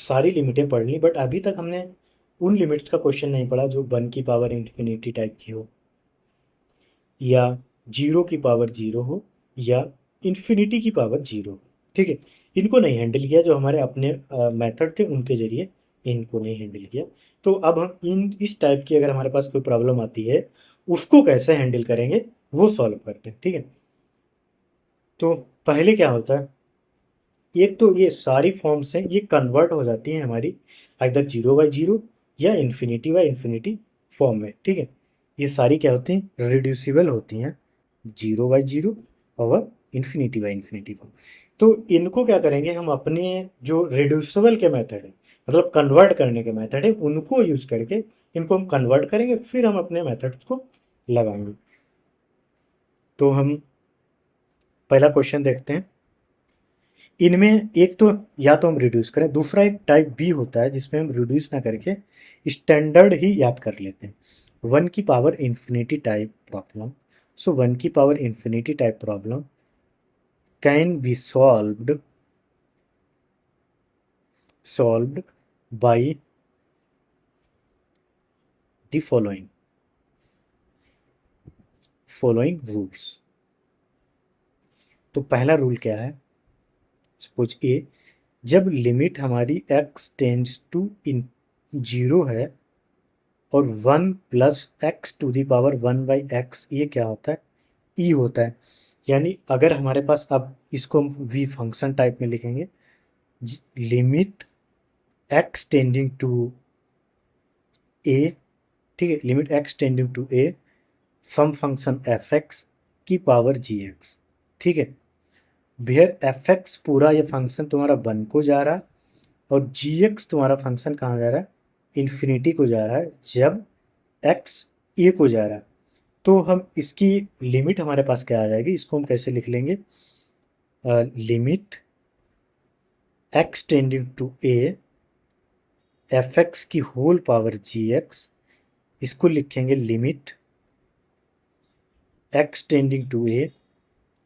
सारी लिमिटें पढ़ ली, बट अभी तक हमने उन लिमिट्स का क्वेश्चन नहीं पढ़ा जो 1 की पावर इन्फिनिटी टाइप की हो, या 0 की पावर 0 हो, या इन्फिनिटी की पावर 0 हो। ठीक है, इनको नहीं हैंडल किया, जो हमारे अपने मेथड थे उनके जरिए इनको नहीं हैंडल किया। तो अब हम इस टाइप की अगर हमारे पास कोई प्रॉब्लम आती है, उसको कैसे हैंडल करेंगे वो सॉल्व करते हैं। ठीक है, तो पहले क्या होता है, एक तो ये सारी फॉर्म्स हैं, ये कन्वर्ट हो जाती हैं हमारी आइदर 0/0 या इन्फिनिटी फॉर्म में। ठीक है, ये सारी क्या होती हैं, रिड्यूसिबल होती हैं 0/0 और इन्फिनिटी फॉर्म। तो इनको क्या करेंगे हम, अपने जो रिड्यूसिबल के मेथड है, मतलब कन्वर्ट करने के मेथड है, उनको यूज करके इनको हम कन्वर्ट करेंगे, फिर हम अपने मेथड्स को लगाएंगे। तो हम पहला क्वेश्चन देखते हैं। इनमें एक तो या तो हम रिड्यूस करें, दूसरा एक टाइप बी होता है जिसमें हम रिड्यूस ना करके स्टैंडर्ड ही याद कर लेते हैं। 1 की पावर इन्फिनिटी टाइप प्रॉब्लम। सो 1 की power infinity type problem can be solved by the following rules. तो पहला रूल क्या है, सपोज ए, जब लिमिट हमारी x टेंड्स टू इन 0 है और 1 plus x to the power 1/x, ये क्या होता है, ई होता है। यानी अगर हमारे पास, अब इसको हम वी फंक्शन टाइप में लिखेंगे, limit x tending to a, ठीक है, limit x tending to a from function f x की पावर जी एक्स। ठीक है, वेयर एफ एक्स पूरा ये फंक्शन तुम्हारा 1 को जा रहा है, और जी एक्स तुम्हारा फंक्शन कहाँ जा रहा है, इन्फिनिटी को जा रहा है, जब एक्स ए को जा रहा है। तो हम इसकी लिमिट हमारे पास क्या आ जाएगी, इसको हम कैसे लिख लेंगे, limit x tending to A F x की होल पावर जी एक्स, इसको लिखेंगे limit x tending to a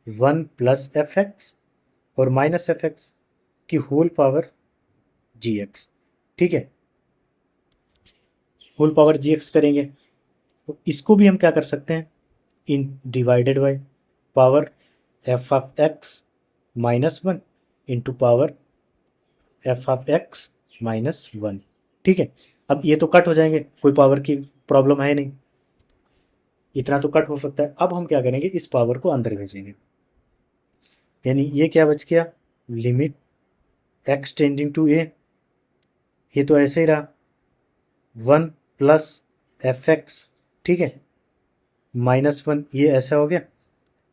1 plus f x और माइनस एफ एक्स की होल पावर जी एक्स। ठीक है, होल पावर जी एक्स करेंगे, तो इसको भी हम क्या कर सकते हैं, इन divided by power F of x minus 1 into power F of x minus 1। ठीक है, अब ये तो कट हो जाएंगे, कोई पावर की प्रॉब्लम है नहीं, इतना तो कट हो सकता है। अब हम क्या करेंगे, इस पावर को अंदर भेजेंगे, यानी ये क्या बच गया, लिमिट एक्स टेंडिंग टू ए, ये तो ऐसे ही रहा 1 प्लस एफ एक्स, ठीक है, माइनस 1, ये ऐसा हो गया।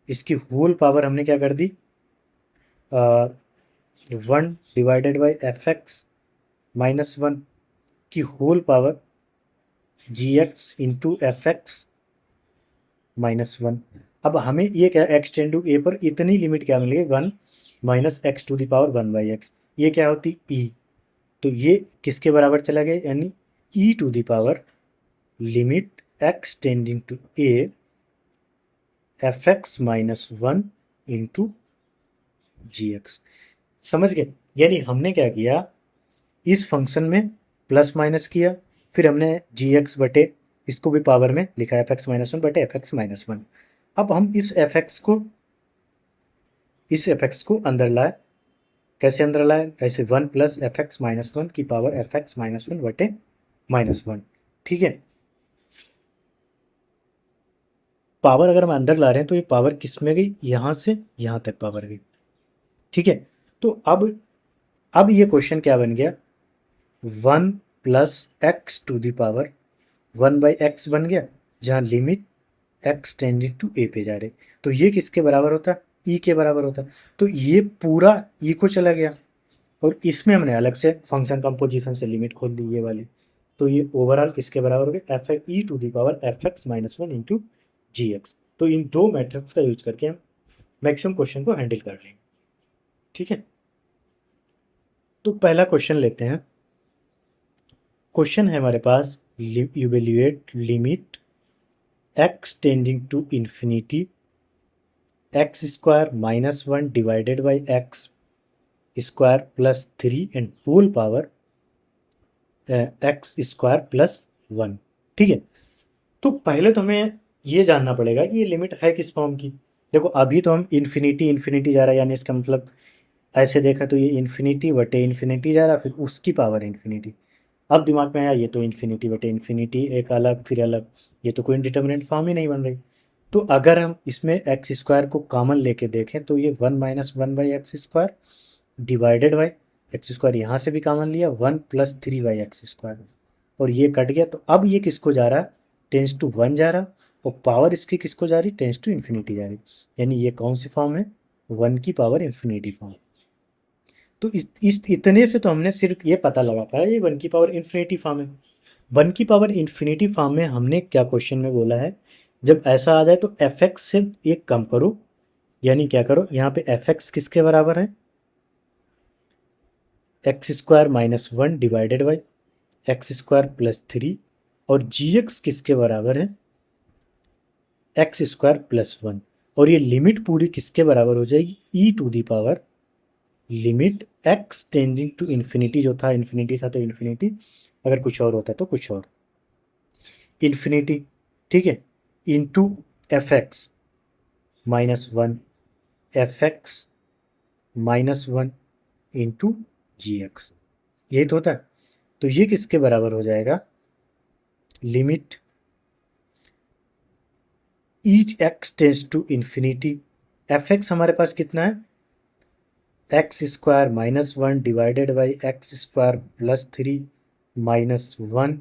इसकी होल पावर हमने क्या कर दी, 1 divided by F x minus 1 की होल पावर जी X into F x minus 1। अब हमें ये क्या, एक्स टेंड टू ए पर इतनी लिमिट क्या मिलेगी, 1 minus x to the power 1/x, ये क्या होती ई, तो ये किसके बराबर चला गया, यानी E to the power limit x tending to A F x minus 1 into ji X. समझ गए, यानी हमने क्या किया, इस फंक्शन में प्लस माइनस किया, फिर हमने जी एक्स बटे इसको भी पावर में लिखा, एफ एक्स माइनस 1 बटे एफ एक्स माइनस 1। अब हम इस एफ एक्स को अंदर लाए, कैसे अंदर लाए, ऐसे 1 प्लस एफ एक्स माइनस 1 की पावर एफ एक्स माइनस 1 बटे माइनस 1। ठीक है, पावर अगर हम अंदर ला रहे हैं तो ये पावर किस में गई, यहां से यहां तक पावर गई। ठीक है, तो अब ये क्वेश्चन क्या बन गया, 1 plus x to the power 1/x बन गया, जहां limit x tending to a पे जा रहे, तो ये किसके बराबर होता है, ई के बराबर होता है। तो ये पूरा ई को चला गया, और इसमें हमने अलग से फंक्शन कंपोजिशन से लिमिट खोल दी ये वाली, तो ये ओवरऑल किसके बराबर हो गया, f e to the power f x minus 1 into ji x. तो इन दो मेथड्स का यूज करके हम मैक्सिमम क्वेश्चन को हैंडल कर लेंगे। ठीक है, तो पहला क्वेश्चन लेते हैं। क्वेश्चन है हमारे पास, evaluate limit x tending to infinity X square minus 1 divided by x square plus 3 and whole power X square plus one. ठीक है, तो पहले तो हमें ये जानना पड़ेगा कि ये लिमिट है किस फॉर्म की। देखो अभी तो हम इन्फिनिटी इन्फिनिटी जा रहा है, यानी इसका मतलब ऐसे देखा तो ये इन्फिनिटी बटे इन्फिनिटी जा रहा, फिर उसकी पावर इन्फिनिटी। अब दिमाग में आया ये तो इन्फिनिटी बटे इन्फिनिटी, एक अलग फिर अलग, ये तो कोई इंडिटर्मिनेट फॉर्म ही नहीं बन रही। तो अगर हम इसमें एक्स स्क्वायर को कॉमन लेके देखें तो ये one minus one by x square divided by x square, यहाँ से भी कॉमन लिया, one plus three by x square, और ये कट गया। तो अब ये किसको जा रहा है, टेंस टू वन जा रहा, और पावर इसकी किसको जा रही, टेंस टू इन्फिनिटी जा रही। यानी ये कौन सी फॉर्म है, वन की पावर इन्फिनिटी फॉर्म। तो इस इतने से तो हमने सिर्फ ये पता लगा पाया ये वन की पावर इन्फिनिटी फॉर्म है। वन की पावर इन्फिनिटी फॉर्म में हमने क्या क्वेश्चन में बोला है, जब ऐसा आ जाए तो एफ एक्स से एक कम करो, यानी क्या करो, यहाँ पे एफ एक्स किसके बराबर है, x square minus one divided by x square plus three, और जी एक्स किसके बराबर है, एक्स स्क्वायर प्लस वन। और ये लिमिट पूरी किसके बराबर हो जाएगी, E to the power limit x tending to infinity, जो था इन्फिनिटी था तो इन्फिनिटी, अगर कुछ और होता तो कुछ और, इन्फिनिटी, ठीक है, into F x minus one, F x minus one into जी एक्स, यही तो होता है। तो ये किसके बराबर हो जाएगा, limit e x tends to infinity, f x हमारे पास कितना है, x square minus one divided by x square plus three minus one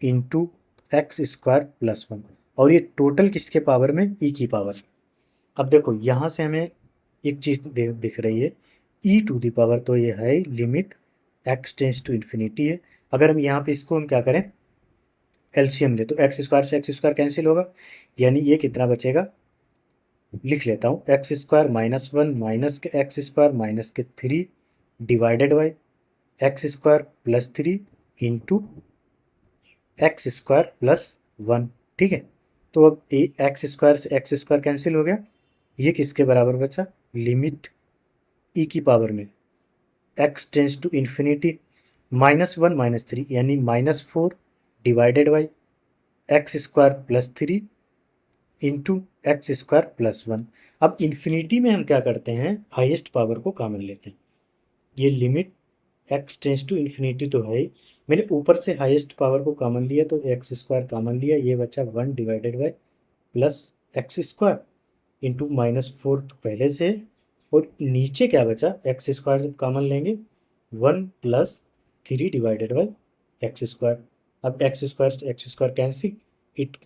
into x square plus one, और ये टोटल किसके पावर में, ई की पावर। अब देखो यहाँ से हमें एक चीज़ दिख रही है, ई टू दी पावर, तो ये है limit x tends to infinity है। अगर हम यहाँ पे इसको हम क्या करें, एलसीएम ले, तो एक्स स्क्वायर से एक्स स्क्वायर कैंसिल होगा, यानी ये कितना बचेगा, लिख लेता हूँ, x square minus one minus के एक्स स्क्वायर माइनस के three divided by x square plus three into x square plus one. ठीक है, तो अब एक्स स्क्वायर से एक्स स्क्वायर कैंसिल हो गया, ये किसके बराबर बचा, लिमिट ई की पावर में X tends to infinity minus one minus three, यानी minus four divided by x square plus three into x square plus one. अब इन्फिनिटी में हम क्या करते हैं, हाईएस्ट पावर को कॉमन लेते हैं। ये limit x tends to infinity तो है ही, मैंने ऊपर से हाईएस्ट पावर को कॉमन लिया तो एक्स स्क्वायर कॉमन लिया, ये बचा one divided by plus x square into minus four तो पहले से है, और नीचे क्या बचा, एक्स स्क्वायर जब कॉमन लेंगे one plus three divided by x square. अब एक्स स्क्वायर से x square cancel, it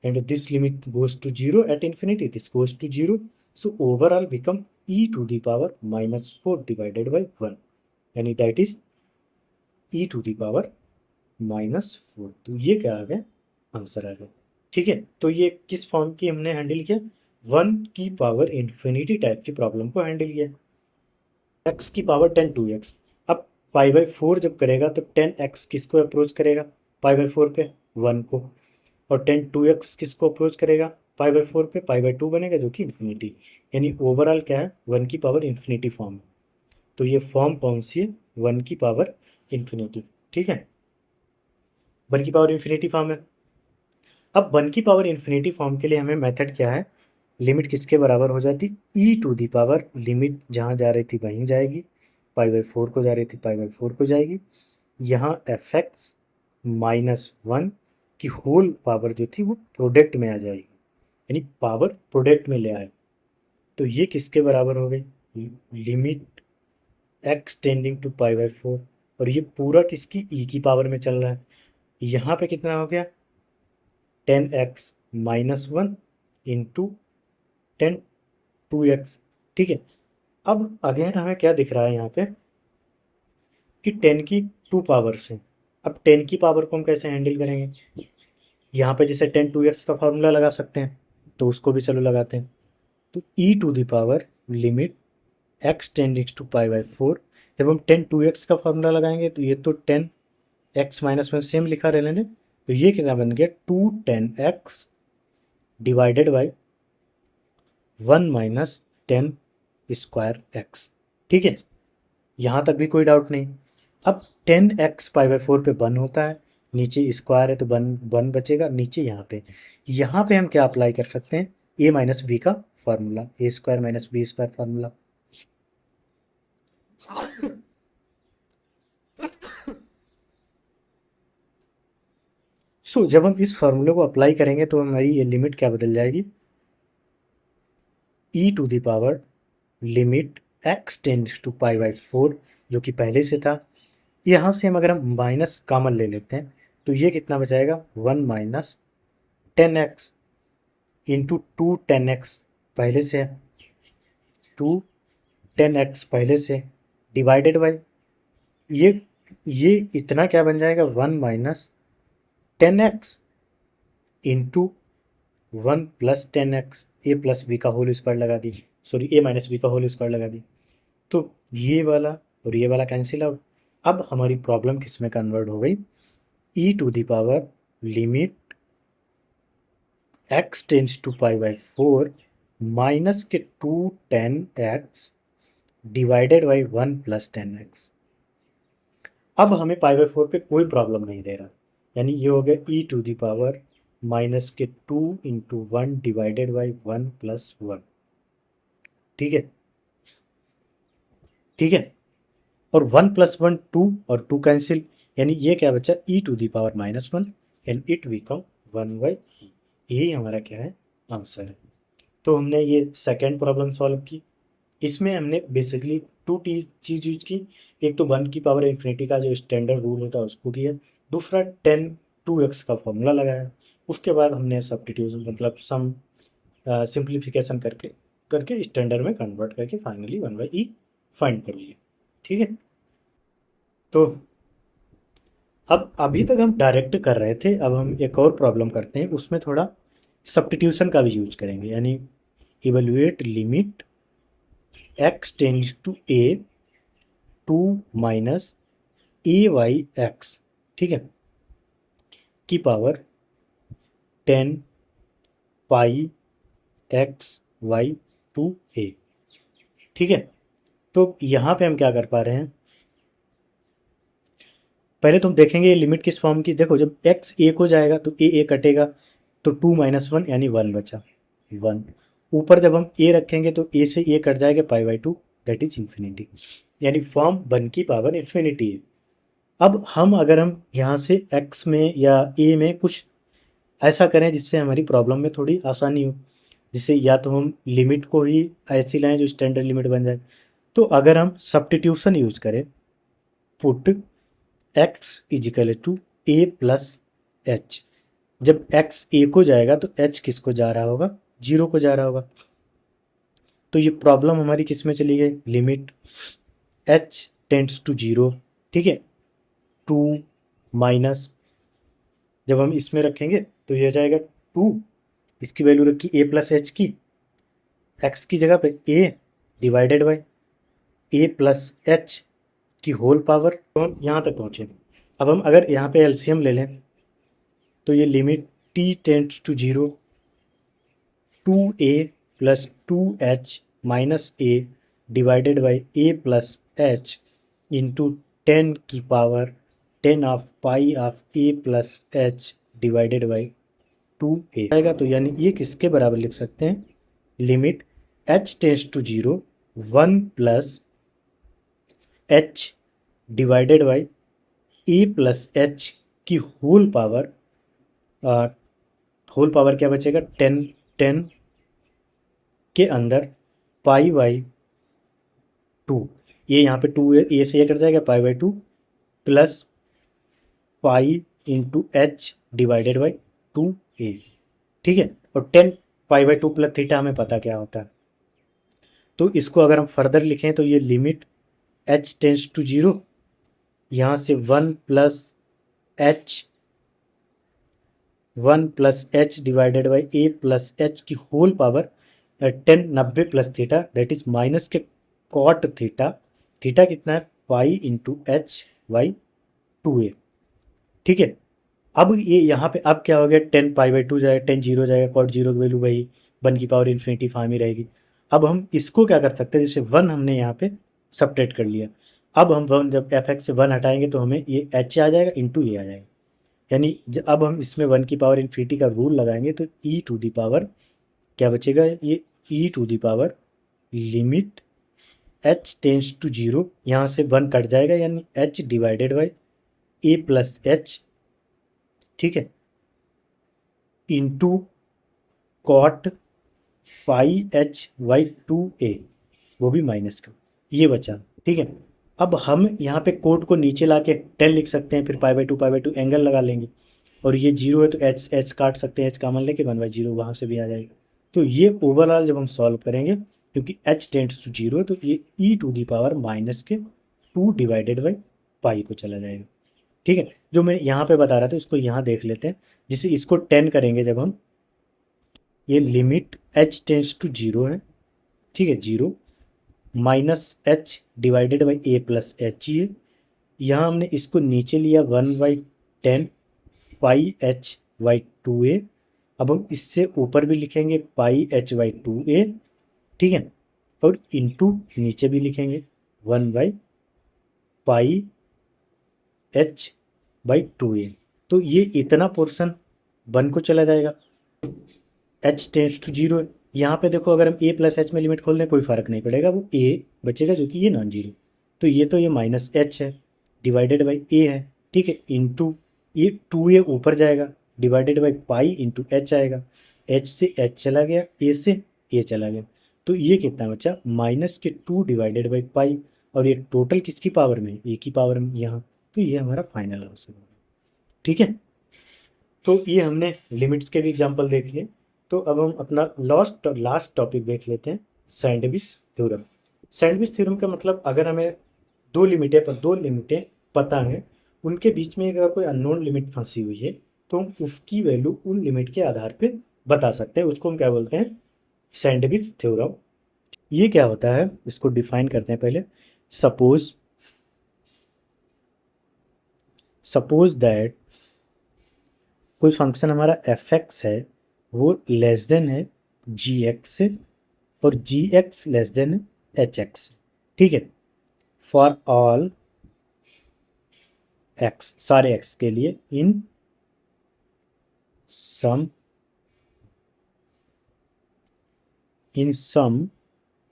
and this limit goes to 0 at infinity, this goes to 0, so overall become e to the power minus 4 divided by 1, यानी that is e to the power minus 4। तो ये क्या आ गया, answer आ गया। ठीक है, तो ये किस फॉर्म की हमने हैंडल किया, वन की पावर इन्फिनिटी टाइप की प्रॉब्लम को हैंडल किया। एक्स की पावर टेन टू एक्स, अब पाई बाई फोर जब करेगा तो टेन एक्स किसको अप्रोच करेगा, पाई बाई फोर पे वन को, और टेन टू एक्स किसको अप्रोच करेगा, पाई बाई फोर पे पाई बाई टू बनेगा जो कि इन्फिनिटी, यानी ओवरऑल क्या है, वन की पावर इन्फिनिटी फॉर्म। तो ये फॉर्म कौन सी है, वन की पावर इन्फिनिटी। ठीक है, वन की पावर इन्फिनिटी फॉर्म है। अब वन की पावर इन्फिनिटी फॉर्म के लिए हमें मेथड क्या है, लिमिट किसके बराबर हो जाती, ई टू दी पावर लिमिट जहाँ जा रही थी वहीं जाएगी, पाई बाई फोर को जा रही थी पाई बाई फोर को जाएगी, यहाँ एफ एक्स माइनस वन की होल पावर जो थी वो प्रोडक्ट में आ जाएगी, यानी पावर प्रोडक्ट में ले आए। तो ये किसके बराबर हो गई, limit x tending to pi by four, और ये पूरा किसकी, ई की पावर में चल रहा है। यहाँ पे कितना हो गया, ten x minus one into ten to x. ठीक है, अब अगेन हमें क्या दिख रहा है यहाँ पे कि टेन की टू पावर्स हैं। अब टेन की पावर को हम कैसे हैंडल करेंगे, यहाँ पे जैसे टेन टू एक्स का फॉर्मूला लगा सकते हैं, तो उसको भी चलो लगाते हैं। तो E to the power limit X tendings to pi by four, जब हम टेन टू एक्स का फॉर्मूला लगाएंगे तो ये तो tan x minus one same लिखा रहने दें, तो ये कितना बन गया, two tan X divided by one minus tan square X. ठीक है, यहाँ तक भी कोई डाउट नहीं। अब 10x पाई बाई 4 पे 1 होता है, नीचे स्क्वायर है तो 1 बचेगा नीचे। यहाँ पे हम क्या अप्लाई कर सकते हैं, a माइनस बी का formula, A square minus B square formula. So जब हम इस फार्मूले को अप्लाई करेंगे तो हमारी ये लिमिट क्या बदल जाएगी, e to the power limit x tends to pi by 4 जो कि पहले से था। यहाँ से हम अगर हम माइनस कॉमन ले लेते हैं तो ये कितना बचाएगा, 1 माइनस 10x इंटू 2 10x पहले से है, 2 10x पहले से डिवाइडेड बाई ये इतना क्या बन जाएगा, 1 minus 10x into 1 plus 10x, ए प्लस बी का होल स्क्वायर लगा दी, सॉरी ए माइनस बी का होल स्क्वायर लगा दी। तो ये वाला और ये वाला कैंसिल आउट। अब हमारी प्रॉब्लम किस में कन्वर्ट हो गई, e to the power limit x tends to pi by 4 minus के 2 10x divided by 1 plus 10x। अब हमें पाई बाई 4 पे कोई प्रॉब्लम नहीं दे रहा, यानी ये हो गया e to the power minus के 2 इंटू 1 डिवाइडेड बाई 1 प्लस 1। ठीक है, ठीक है। और 1 प्लस 1 2 और 2 कैंसिल, यानी ये क्या बचा, e to the power -1 and it become 1 by E. यही हमारा क्या है, आंसर है। तो हमने ये सेकेंड प्रॉब्लम सॉल्व की। इसमें हमने बेसिकली टू चीज़ यूज की। एक तो 1 की पावर इन्फिनिटी का जो स्टैंडर्ड रूल होता है उसको किया, दूसरा 10 2x का फॉर्मूला लगाया। उसके बाद हमने सब्स्टिट्यूशन मतलब सम सिंप्लीफिकेशन करके करके स्टैंडर्ड में कन्वर्ट करके फाइनली 1 बाई ई फाइंड कर लिया। ठीक है, तो अब अभी तक हम डायरेक्ट कर रहे थे, अब हम एक और प्रॉब्लम करते हैं, उसमें थोड़ा सब्स्टिट्यूशन का भी यूज करेंगे, यानी evaluate limit x tends to a 2 minus a y x, ठीक है, की पावर 10 पाई x वाई 2a। ठीक है, तो यहाँ पे हम क्या कर पा रहे हैं, पहले तुम देखेंगे ये लिमिट किस फॉर्म की। देखो जब x a को जाएगा तो a कटेगा, तो 2 माइनस 1 यानी 1 बचा, 1। ऊपर जब हम a रखेंगे तो a से a कट जाएगा, pi by 2 that is infinity, यानी फॉर्म 1 की पावर इन्फिनिटी है। अब अगर हम यहाँ से x में या a में कुछ ऐसा करें जिससे हमारी प्रॉब्लम में थोड़ी आसानी हो, जिससे या तो हम लिमिट को ही ऐसी लाएं जो स्टैंडर्ड लिमिट बन जाए, तो अगर हम सब्स्टिट्यूशन यूज करें, put x equal to a plus h, जब x a को जाएगा तो h किसको जा रहा होगा, 0 को जा रहा होगा। तो ये प्रॉब्लम हमारी किस में चली गई, लिमिट h टेंड्स टू 0, ठीक है, 2 माइनस, जब हम इसमें रखेंगे तो ये हो जाएगा 2, इसकी वैल्यू रखी a प्लस एच की, x की जगह पे a divided by a plus H की होल पावर। तो हम यहाँ तक पहुँचे। अब हम अगर यहाँ पे एलसीएम ले लें तो ये limit t tends to 0 2a plus 2h minus a divided by a plus h into 10 की power 10 of pi of a plus H divided by 2a आएगा। तो यानी ये किसके बराबर लिख सकते हैं, limit h tends to 0 1 plus h divided by A plus H की होल पावर क्या बचेगा, 10 के अंदर पाई बाई 2, ये यहाँ पे 2 ए से ये कट जाएगा, pi by 2 plus pi into H divided by 2a। ठीक है, और 10 पाई बाई 2 प्लस थीटा हमें पता क्या होता है, तो इसको अगर हम फर्दर लिखें तो ये लिमिट h टेंड्स टू 0, यहाँ से 1 plus H divided by A plus H की whole power 10 90 plus theta that is minus के कॉट थीटा, थीटा कितना है, pi into H by 2a। ठीक है, अब ये यहाँ पे अब क्या हो गया, 10 पाई बाई 2 जाएगा, 10 0 जाएगा, कॉट 0 की वैल्यू वही 1 की पावर इन्फिनिटी फॉर्म ही रहेगी। अब हम इसको क्या कर सकते हैं, जैसे 1 हमने यहाँ पे सब्ट्रैक्ट कर लिया, अब हम वन, जब एफ एक्स से वन हटाएंगे तो हमें ये एच आ जाएगा इंटू ए आ जाएगा, यानी अब हम इसमें वन की पावर इन्फिनिटी का रूल लगाएंगे तो ई टू दी पावर क्या बचेगा, ये E to the power limit H tends to zero, यहाँ से वन कट जाएगा यानी H divided by A plus H, ठीक है, into cot pi H by two A, वो भी माइनस का, ये बचा, ठीक है। अब हम यहाँ पे कोट को नीचे ला के 10 लिख सकते हैं, फिर पाई बाई टू एंगल लगा लेंगे, और ये जीरो है तो एच एच काट सकते हैं, एच कामन लेके 1/0 वहाँ से भी आ जाएगा। तो ये ओवरऑल जब हम सॉल्व करेंगे, क्योंकि एच टेंड्स टू जीरो है तो ये E to the power minus के 2 डिवाइडेड बाई पाई को चला जाएगा, ठीक है। जो मैं यहाँ पे बता रहा था उसको यहाँ देख लेते हैं, जिसे इसको 10 करेंगे जब हम, ये limit h tends to zero है, ठीक है, zero minus h divided by A plus h, ये यहाँ हमने इसको नीचे लिया 1/10 pi H by two a, अब हम इससे ऊपर भी लिखेंगे pi H by two a, ठीक है, और इंटू नीचे भी लिखेंगे 1/पाई एच बाई टू ए। तो ये इतना पोर्शन वन को चला जाएगा, एच टेंड्स टू जीरो है। यहाँ पे देखो अगर हम ए प्लस एच में लिमिट खोल दें कोई फ़र्क नहीं पड़ेगा, वो ए बचेगा जो कि ये नॉन जीरो, तो ये माइनस एच है डिवाइडेड बाई ए है, ठीक है, इंटू ये टू ए ऊपर जाएगा divided by pi into H आएगा, एच से एच चला गया, ए से ए चला गया, तो ये कितना बचा माइनस के 2 डिवाइडेड बाई पाई, और ये टोटल किसकी पावर में, ए की पावर में यहाँ, तो ये हमारा फाइनल आंसर होगा, ठीक है। तो ये हमने लिमिट्स के भी एग्जाम्पल देख लिए। तो अब हम अपना लास्ट टॉपिक देख लेते हैं, सैंडविच थ्योरम। सैंडविच थ्योरम का मतलब, अगर हमें दो लिमिटें पता हैं, उनके बीच में अगर कोई अननोन लिमिट फंसी हुई है तो हम उसकी वैल्यू उन लिमिट के आधार पे बता सकते हैं, उसको हम क्या बोलते हैं, सैंडविच थ्योरम। ये क्या होता है इसको डिफाइन करते हैं पहले। सपोज दैट कोई फंक्शन हमारा एफ एक्स है, वो लेस देन है जी एक्स से, और जी एक्स लेस देन है एच एक्स, ठीक है, फॉर ऑल एक्स, सारे एक्स के लिए, इन सम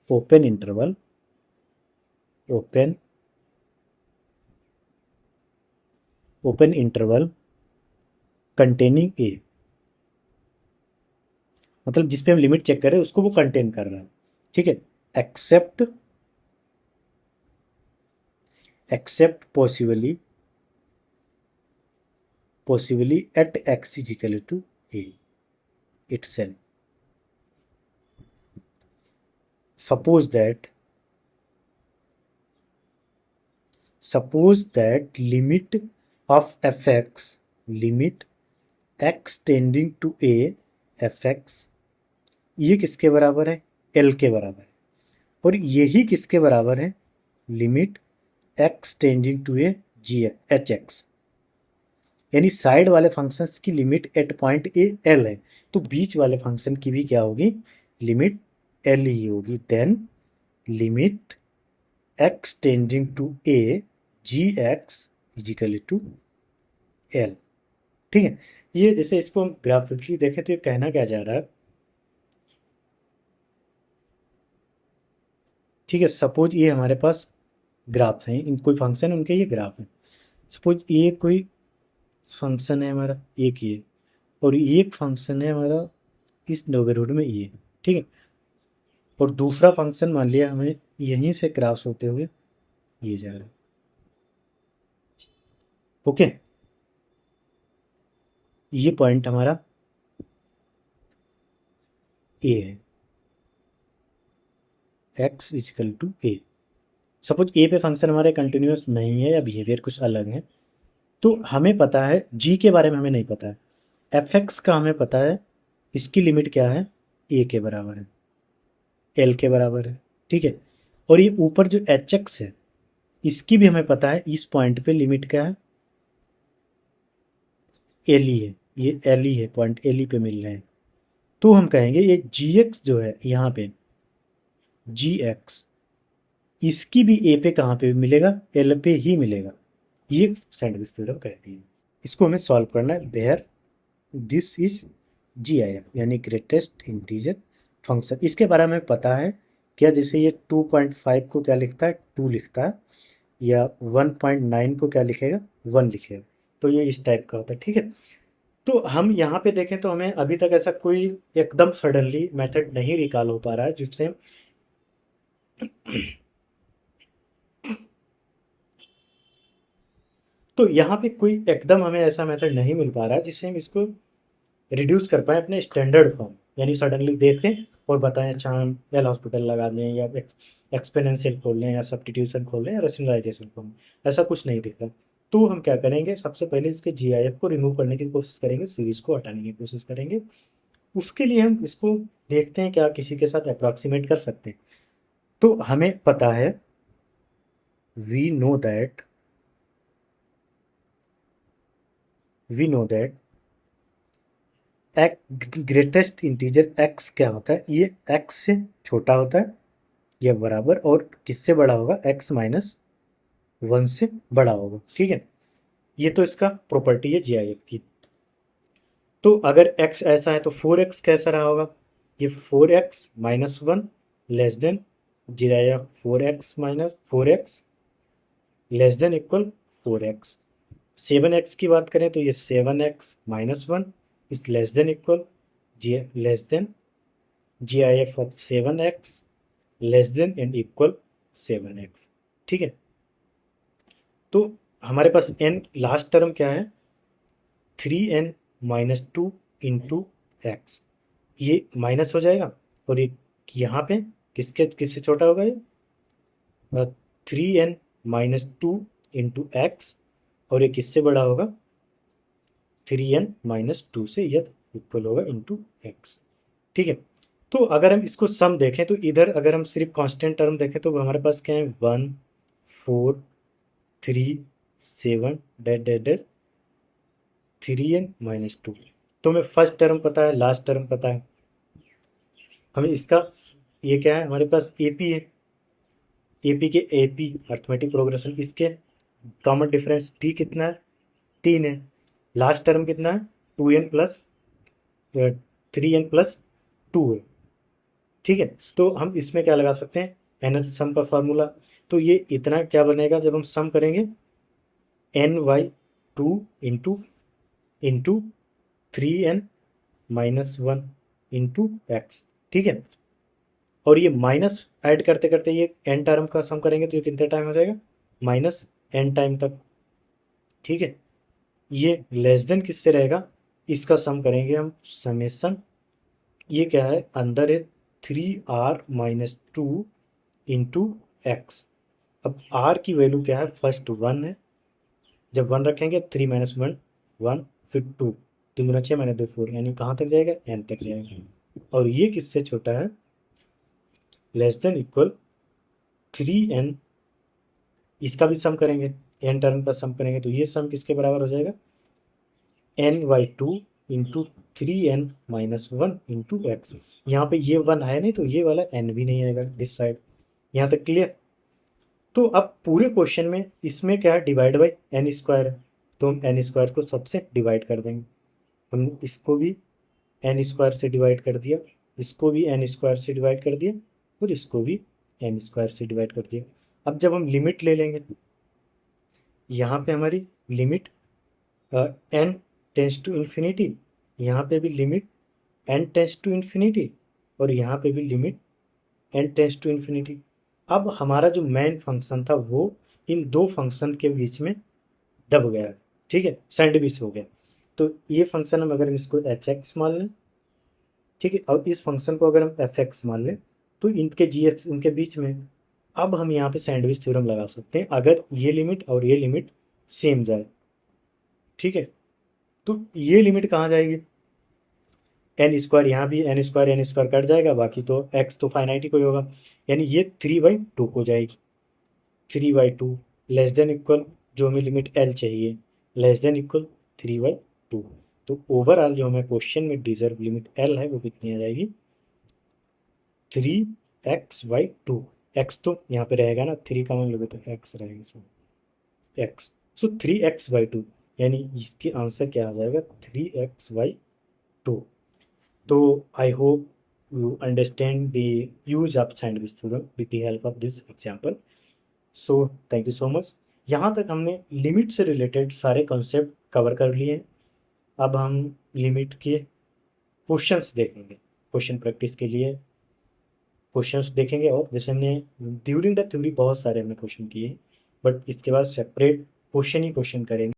ओपन इंटरवल कंटेनिंग ए, मतलब जिस पे हम लिमिट चेक कर रहे हैं उसको वो कंटेन कर रहा है, ठीक है, except possibly at x is equal to a itself. Suppose that limit of fx, limit x tending to a fx, ये किसके बराबर है, l के बराबर है, और यही किसके बराबर है, limit x tending to a g h x, यानी साइड वाले फंक्शंस की limit at point a L है, तो बीच वाले फंक्शन की भी क्या होगी, लिमिट एल ही होगी। Then limit x tending to a g x is equal to L, ठीक है। ये जैसे इसको हम ग्राफिकली देखें तो ये कहना क्या जा रहा है, ठीक है, सपोज ये हमारे पास ग्राफ हैं, इन कोई फंक्शन उनके ये ग्राफ हैं, सपोज ये कोई फंक्शन है हमारा एक ये, और एक फंक्शन है हमारा इस नेबरहुड में ये, ठीक है, और दूसरा फंक्शन मान लिया हमें यहीं से क्रॉस होते हुए ये जा रहा है, ओके, ये पॉइंट हमारा ए है, X is equal to A. Suppose A पे फंक्शन हमारे कंटिन्यूस नहीं है या बिहेवियर कुछ अलग है, तो हमें पता है जी के बारे में हमें नहीं पता है, एफ एक्स का हमें पता है, इसकी लिमिट क्या है, ए के बराबर है, एल के बराबर है, ठीक है, और ये ऊपर जो एच एक्स है इसकी भी हमें पता है, इस पॉइंट पे लिमिट क्या है, एल ही है, ये एल ही है, पॉइंट एल ही पे मिल रहे हैं, तो हम कहेंगे ये जी एक्स जो है यहाँ पे जी एक्स इसकी भी ए पे कहाँ पे मिलेगा, एल पे ही मिलेगा। ये सैंडविच थ्योरम कहती है। इसको हमें सॉल्व करना है। वेयर दिस इज GIF यानी ग्रेटेस्ट इंटीजर फंक्शन। इसके बारे में पता है क्या, जैसे ये 2.5 को क्या लिखता है, 2 लिखता है, या 1.9 को क्या लिखेगा, 1 लिखेगा। तो ये इस टाइप का होता है, ठीक है। तो हम यहाँ पे देखें तो हमें अभी तक ऐसा कोई एकदम सडनली मेथड नहीं रिकॉल हो पा रहा है जिससे तो यहाँ पे कोई एकदम हमें ऐसा मेथड नहीं मिल पा रहा है जिससे हम इसको रिड्यूस कर पाएँ अपने स्टैंडर्ड फॉर्म, यानी सडनली देखें और बताएं अच्छा हम एल हॉस्पिटल लगा लें या एक्सपोनेंशियल खोल लें या सब्स्टिट्यूशन खोल लें या रेशनलाइजेशन खोल लें, ऐसा कुछ नहीं दिख रहा। तो हम क्या करेंगे, सबसे पहले इसके GIF को रिमूव करने की कोशिश करेंगे, सीरीज को हटाने की कोशिश करेंगे। उसके लिए हम इसको देखते हैं क्या किसी के साथ अप्रॉक्सीमेट कर सकते हैं। तो हमें पता है, we know that greatest integer x क्या होता है, ये x से छोटा होता है या बराबर, और किससे बड़ा होगा, x माइनस 1 से बड़ा होगा, ठीक है। ये तो इसका प्रॉपर्टी है GIF की। तो अगर x ऐसा है तो 4x कैसा रहा होगा, ये 4x minus 1 less than GIF 4x less than equal 4x। 7x की बात करें तो ये 7x minus 1 is less than equal less than GIF of 7x less than and equal 7x, ठीक है। तो हमारे पास n लास्ट टर्म क्या है, 3n माइनस 2 इंटू एक्स, ये माइनस हो जाएगा और ये यहाँ पे किससे छोटा होगा, ये 3n माइनस 2 इंटू एक्स, और ये किससे बड़ा होगा, 3n माइनस 2 से, यह इक्वल होगा इंटू एक्स, ठीक है। तो अगर हम इसको सम देखें तो इधर अगर हम सिर्फ कांस्टेंट टर्म देखें तो हमारे पास क्या है, 1 4 3 7 dash dash dash 3n minus 2। तो हमें फर्स्ट टर्म पता है, लास्ट टर्म पता है, हमें इसका ये क्या है, हमारे पास AP है, AP के AP अर्थमेटिक प्रोग्रेशन, इसके कॉमन डिफरेंस t कितना है, 3 है। लास्ट टर्म कितना है, 2n प्लस 3n प्लस 2 है, ठीक है। तो हम इसमें क्या लगा सकते हैं, nth सम का फार्मूला। तो ये इतना क्या बनेगा जब हम सम करेंगे, ny2 into into 3n minus 1 into x, ठीक है। और ये माइनस ऐड करते करते ये n टर्म का सम करेंगे तो ये कितने टाइम हो जाएगा, माइनस n टाइम तक, ठीक है। ये लेस देन किससे रहेगा, इसका सम करेंगे हम, समेसन, ये क्या है, अंदर है 3r माइनस 2 इंटू एक्स। अब r की वैल्यू क्या है, फर्स्ट 1 है, जब 1 रखेंगे 3 माइनस 1 1, फिर 2, 3 गुना 6 माइनस 2 4, यानी कहाँ तक जाएगा, n तक जाएगा। और ये किससे छोटा है, लेस देन इक्वल 3n, इसका भी सम करेंगे, n टर्म का सम करेंगे तो ये सम किसके बराबर हो जाएगा, ny2 into 3n minus 1 into x. यहाँ पे ये 1 है नहीं तो ये वाला n भी नहीं आएगा दिस साइड। यहाँ तक क्लियर। तो अब पूरे क्वेश्चन में इसमें क्या है, डिवाइड बाई n स्क्वायर है, तो हम n स्क्वायर को सबसे डिवाइड कर देंगे। हमने इसको भी n स्क्वायर से डिवाइड कर दिया, इसको भी n स्क्वायर से डिवाइड कर दिया, और इसको भी n स्क्वायर से डिवाइड कर दिया। अब जब हम लिमिट ले लेंगे, यहाँ पे हमारी limit n tends to infinity, यहाँ पे भी limit n tends to infinity, और यहाँ पे भी limit n tends to infinity. अब हमारा जो मेन फंक्शन था वो इन दो फंक्शन के बीच में दब गया, ठीक है, सैंडविच हो गया। तो ये फंक्शन हम अगर इसको hx मान लें, ठीक है, और इस फंक्शन को अगर हम fx मान लें, तो इनके gx इनके बीच में, अब हम यहाँ पे सैंडविच थ्योरम लगा सकते हैं अगर ये लिमिट और ये लिमिट सेम जाए, ठीक है। तो ये लिमिट कहाँ जाएगी, एन स्क्वायर, यहाँ भी एन स्क्वायर कट जाएगा, बाकी तो एक्स तो फाइनाइट ही कोई होगा, यानी ये 3/2 हो जाएगी। 3/2 लेस देन इक्वल, जो हमें लिमिट एल चाहिए, लेस देन इक्वल 3/2। तो ओवरऑल जो हमें क्वेश्चन में डिजर्व लिमिट एल है वो कितनी आ जाएगी, 3x/2। एक्स तो यहाँ पे रहेगा ना, 3 कॉमन लोगे तो एक्स रहेगा सब एक्स। सो 3x/2 यानी इसके आंसर क्या आ जाएगा 3x/2। तो I hope you understand the use of sandwich theorem with the help of this example. So thank you so much. यहाँ तक हमने लिमिट से रिलेटेड सारे कॉन्सेप्ट कवर कर लिए हैं। अब हम लिमिट के क्वेश्चंस देखेंगे, क्वेश्चन प्रैक्टिस के लिए क्वेश्चंस देखेंगे। और जैसे हमने ड्यूरिंग द थ्योरी बहुत सारे हमने क्वेश्चन किए, बट इसके बाद सेपरेट क्वेश्चन ही क्वेश्चन करेंगे।